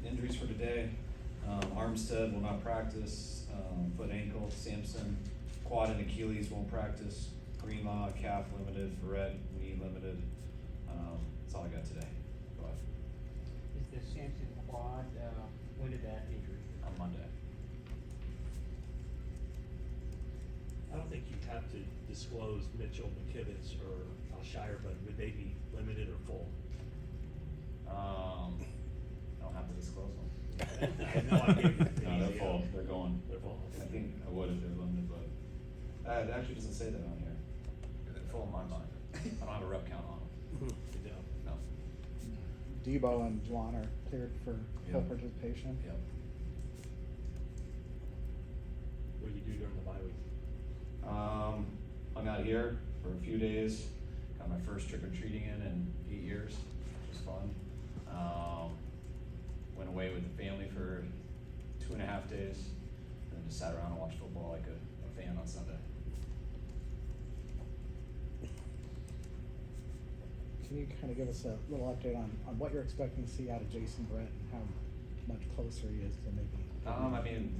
injuries for today. Armstead will not practice, foot ankle, Sampson, quad and Achilles won't practice, Greenlaw, calf limited, Ferret, knee limited. That's all I got today. Go ahead. Is the Sampson quad, when did that injury? On Monday. I don't think you have to disclose Mitchell, McKivitz, or Alshire, but would they be limited or full? I don't have to disclose them. I have no idea. No, they're full, they're going. They're full, I okay. think I would if they're limited, but, it actually doesn't say that on here. They're full in my mind. I don't have a rep count on them. You don't. No. Debo and Juan are cleared for full Yep. participation. Yep. What do you do during the bye week? Hung out here for a few days, got my first trick-or-treating in 8 years, which was fun. Went away with the family for 2.5 days, and then just sat around and watched football like a fan on Sunday. Can you kind of give us a little update on what you're expecting to see out of Jason Brett and how much closer he is to maybe? I mean,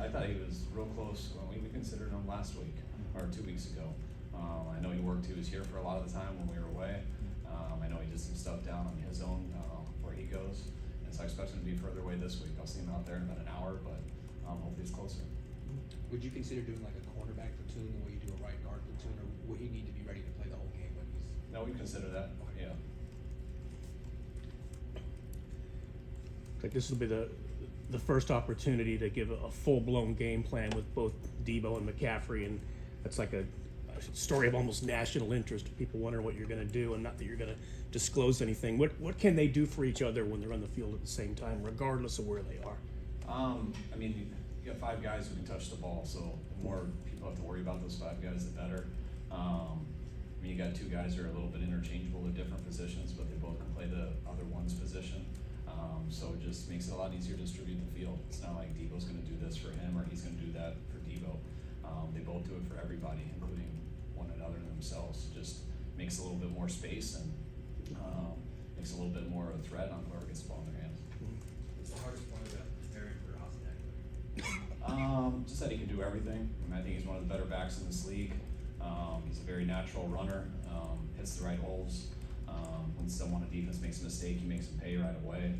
I thought he was real close when we considered him last week, or 2 weeks ago. I know he was here for a lot of the time when we were away. I know he did some stuff down on his own, where he goes. And so I expect him to be further away this week. I'll see him out there in about an hour, but, hopefully he's closer. Would you consider doing like a cornerback platoon the way you do a right guard platoon, or would he need to be ready to play the whole game when he's? No, we consider that, yeah. Like this will be the first opportunity to give a full-blown game plan with both Debo and McCaffrey, and that's like a story of almost national interest. People wondering what you're going to do, and not that you're going to disclose anything. What can they do for each other when they're on the field at the same time, regardless of where they are? I mean, you got 5 guys who can touch the ball, so the more people have to worry about those 5 guys, the better. I mean, you got 2 guys who are a little bit interchangeable at different positions, but they both can play the other one's position. So it just makes it a lot easier to distribute the field. It's not like Debo's gonna do this for him or he's gonna do that for Debo. They both do it for everybody, including one another themselves. Just makes a little bit more space and makes a little bit more of a threat on whoever gets the ball in their hands. What's the hardest part about preparing for Austin Eckler? Just that he can do everything. I think he's one of the better backs in this league. He's a very natural runner, hits the right holes. When someone on defense makes a mistake, he makes them pay right away.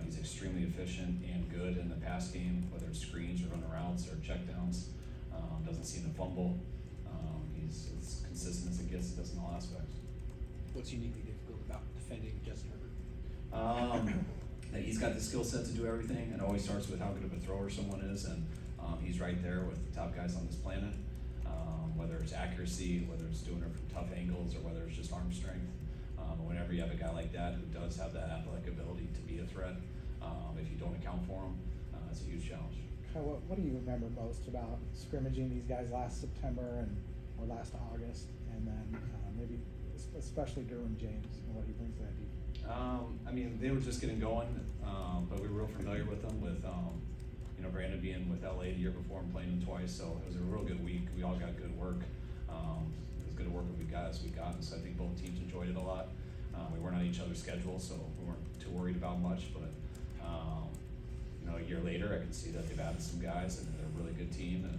He's extremely efficient and good in the pass game, whether it's screens or run routes or checkdowns. Doesn't seem to fumble. He's as consistent as it gets. He does in all aspects. What's uniquely difficult about defending Justin Herbert? That he's got the skill set to do everything. It always starts with how good of a thrower someone is, and he's right there with the top guys on this planet. Whether it's accuracy, whether it's doing it from tough angles, or whether it's just arm strength. Whenever you have a guy like that who does have that athletic ability to be a threat, if you don't account for him, it's a huge challenge. What do you remember most about scrimmaging these guys last September or last August, and then maybe especially Derwin James and what he brings to that defense? I mean, they were just getting going, but we were real familiar with them. With Brandon being with LA the year before and playing them twice, so it was a real good week. We all got good work. It was good work that we got as we got, and so I think both teams enjoyed it a lot. We weren't on each other's schedule, so we weren't too worried about much. But a year later, I can see that they've added some guys, and they're a really good team. And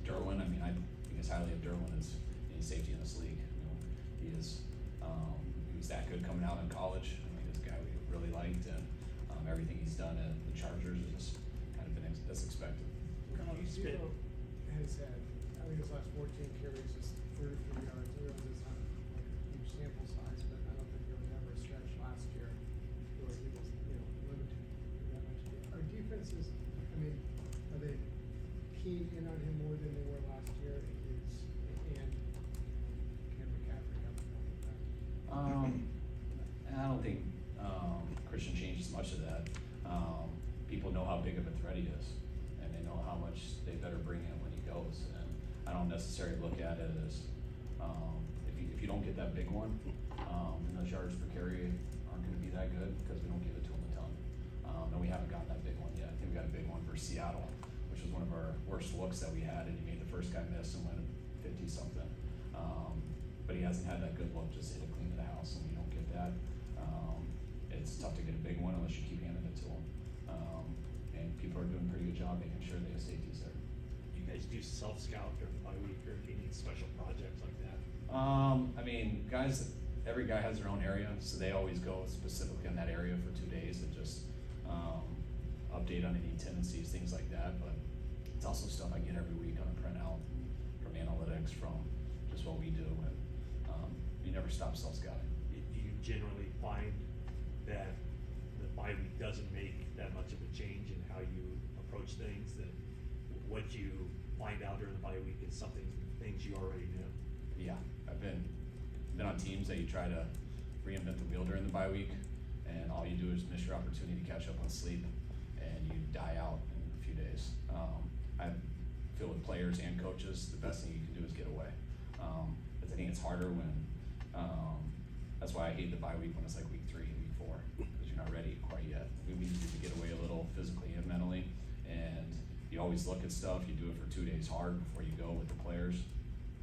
Derwin, I mean, I think as highly of Derwin as any safety in this league. He is. He was that good coming out in college. I mean, he's a guy we really liked, and everything he's done at the Chargers has kind of been as expected. Debo has had, I think his last 14 carries is 33 yards. I realize it's not like a huge sample size, but I don't think there was ever a stretch last year where he was, limited that much. Our defenses, I mean, are they keying in on him more than they were last year? And can McCaffrey help him with that? I don't think Christian changes much of that. People know how big of a threat he is, and they know how much they better bring him when he goes. And I don't necessarily look at it as if you don't get that big one, then those yards per carry aren't going to be that good because we don't give it to him a ton. And we haven't gotten that big one yet. I think we got a big one for Seattle, which was one of our worst looks that we had, and he made the first guy miss and went 50-something. But he hasn't had that good look, just hit it clean to the house, and we don't get that. It's tough to get a big one unless you keep handing it to him. people are doing a pretty good job making sure they have safeties there. You guys do self-scout during the bye week or any special projects like that? I mean, every guy has their own area, so they always go specifically in that area for 2 days and just, update on any tendencies, things like that, but it's also stuff I get every week on a printout from analytics, from just what we do, and, you never stop self-scouting. Do you generally find that the bye week doesn't make that much of a change in how you approach things, that what you find out during the bye week is things you already knew? Yeah, I've been on teams that you try to reinvent the wheel during the bye week, and all you do is miss your opportunity to catch up on sleep, and you die out in a few days. I feel with players and coaches, the best thing you can do is get away. But I think it's harder when, that's why I hate the bye week when it's like week 3 and week 4, because you're not ready quite yet. We need you to get away a little physically and mentally, and you always look at stuff, you do it for 2 days hard before you go with the players.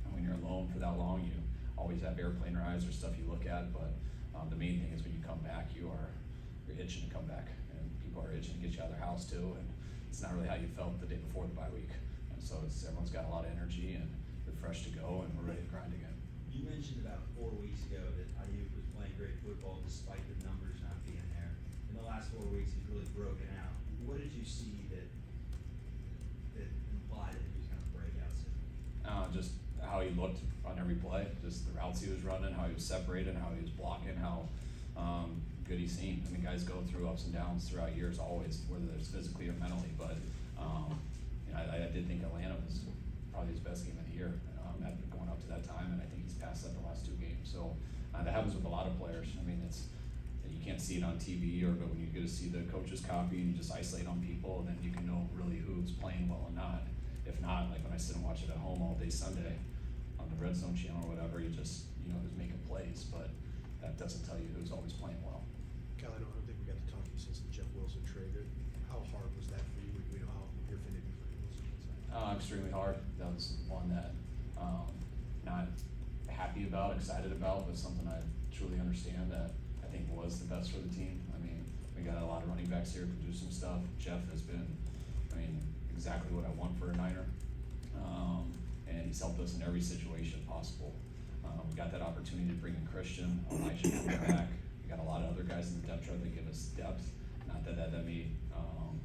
And when you're alone for that long, you always have airplane rides or stuff you look at, but the main thing is when you come back, you're itching to come back, and people are itching to get you out of their house too, and it's not really how you felt the day before the bye week. And so everyone's got a lot of energy, and they're fresh to go, and we're ready to grind again. You mentioned about 4 weeks ago that Ayuk was playing great football despite the numbers not being there. In the last 4 weeks, he's really broken out. What did you see that implied that he was going to break out soon? Just how he looked on every play, just the routes he was running, how he was separated, how he was blocking, how good he seemed. I mean, guys go through ups and downs throughout years always, whether it's physically or mentally, but you know, I did think Atlanta was probably his best game of the year going up to that time, and I think he's passed that the last 2 games. So that happens with a lot of players. I mean, you can't see it on TV, but when you get to see the coach's copy and you just isolate on people, then you can know really who's playing well and not. If not, like when I sit and watch it at home all day Sunday on the Red Zone channel or whatever, you know who's making plays, but that doesn't tell you who's always playing well. Cal, I don't think we got to talk to you since the Jeff Wilson trade. How hard was that for you? We know how you're fitting for Wilson. Extremely hard. That was one that not happy about, excited about, but something I truly understand that I think was the best for the team. I mean, we got a lot of running backs here who do some stuff. Jeff has been, exactly what I want for a Niner. And he's helped us in every situation possible. We got that opportunity to bring in Christian, Elijah coming back. We got a lot of other guys in the depth chart that give us depth. Not that made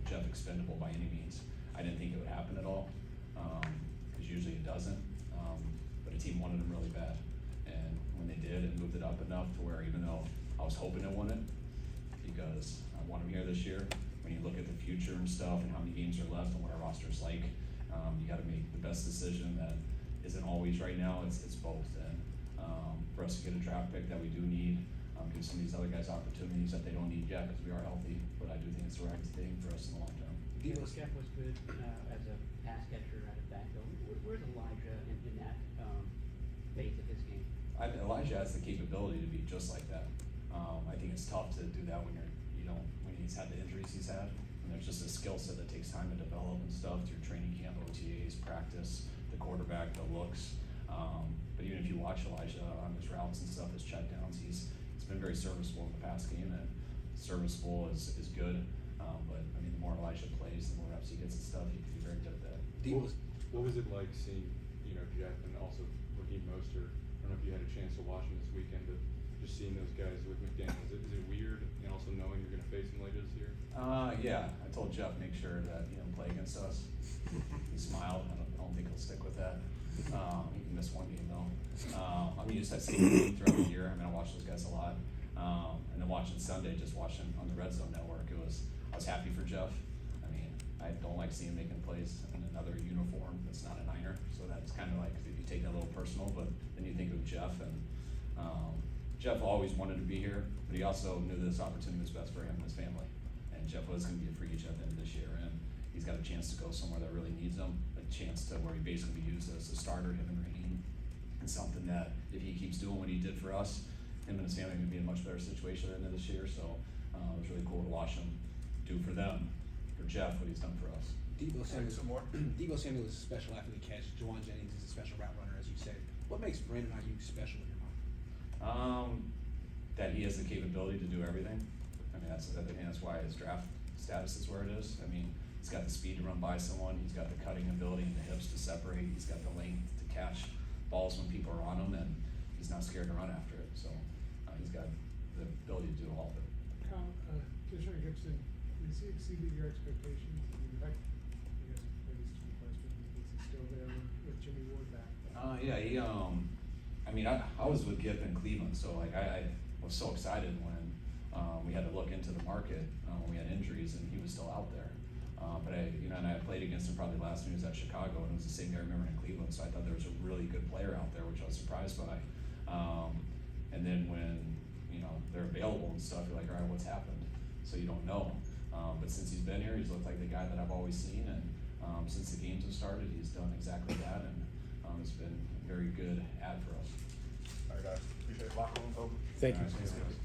Jeff expendable by any means. I didn't think it would happen at all, because usually it doesn't. But the team wanted him really bad. And when they did, it moved it up enough to where even though I was hoping it wouldn't, because I want him here this year, when you look at the future and stuff and how many games are left and what our roster's like, you gotta make the best decision that isn't always right now, it's both. And for us to get a draft pick that we do need, give some of these other guys opportunities that they don't need yet because we are healthy, but I do think it's the right thing for us in the long term. Jeff was good as a pass catcher out of backfield. Where's Elijah in that phase of his game? Elijah has the capability to be just like that. I think it's tough to do that when when he's had the injuries he's had. And there's just a skill set that takes time to develop and stuff through training camp, OTAs, practice, the quarterback, the looks. But even if you watch Elijah on his routes and stuff, his checkdowns, he's been very serviceable in the past game, and serviceable is good. But the more Elijah plays, the more reps he gets and stuff, he can be very good at that. What was it like seeing, Jeff and also Raheem Mostert? I don't know if you had a chance to watch him this weekend, but just seeing those guys with McDaniels, is it weird, and also knowing you're going to face him later this year? Yeah, I told Jeff make sure that he doesn't play against us. He smiled. I don't think he'll stick with that. He can miss one game though. I'm used to seeing him throughout the year. I watch those guys a lot. And then watching Sunday, just watching on the Red Zone Network, I was happy for Jeff. I don't like seeing him making plays in another uniform that's not a Niner. So that's kind of like, you take that a little personal, but then you think of Jeff, and Jeff always wanted to be here, but he also knew this opportunity was best for him and his family. And Jeff was going to be a free agent at the end of this year, and he's got a chance to go somewhere that really needs him, a chance to where he basically be used as a starter, him and Raheem. And something that if he keeps doing what he did for us, him and his family are going to be in a much better situation at the end of this year. So it was really cool to watch him do for them, for Jeff, what he's done for us. Debo Samuel is a special athlete catch. Juwan Jennings is a special route runner, as you said. What makes Brandon Ayuk special in your mind? That he has the capability to do everything. I think that's why his draft status is where it is. He's got the speed to run by someone, he's got the cutting ability and the hips to separate, he's got the length to catch balls when people are on him, and he's not scared to run after it, so, he's got the ability to do all of it. Kyle, Commissioner Gibson, has he exceeded your expectations? I mean, in fact, I guess maybe it's two questions, is he still there with Jimmy Ward back? Yeah, I was with Gip in Cleveland, so like I was so excited when we had to look into the market when we had injuries and he was still out there. But and I played against him probably last when he was at Chicago, and it was the same guy I remember in Cleveland. So I thought there was a really good player out there, which I was surprised by. And then when they're available and stuff, you're like, all right, what's happened? So you don't know. But since he's been here, he's looked like the guy that I've always seen, and since the games have started, he's done exactly that, and it's been a very good ad for us. All right, guys, appreciate it. Locker room's open. Thank you. All right, thanks, guys.